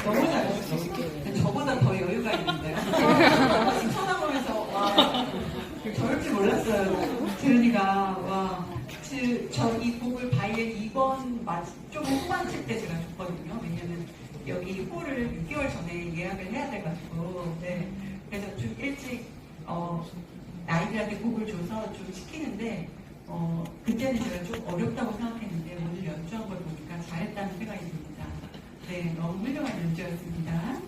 너무 잘하셨어요. 저보다 더 여유가 있는데요. 쳐다보면서 와 저럴 줄 몰랐어요. 재은이가 와. 저 이 곡을 바이엘 2번 좀 후반칠 때 제가 줬거든요. 왜냐면 여기 홀을 6개월 전에 예약을 해야 돼가지고 네. 그래서 좀 일찍 아이들한테 곡을 줘서 좀 시키는데 그때는 제가 좀 어렵다고 생각했는데 오늘 연주한 걸 보니까 잘했다는 생각이 듭니다. 네, 너무 훌륭한 연주였습니다.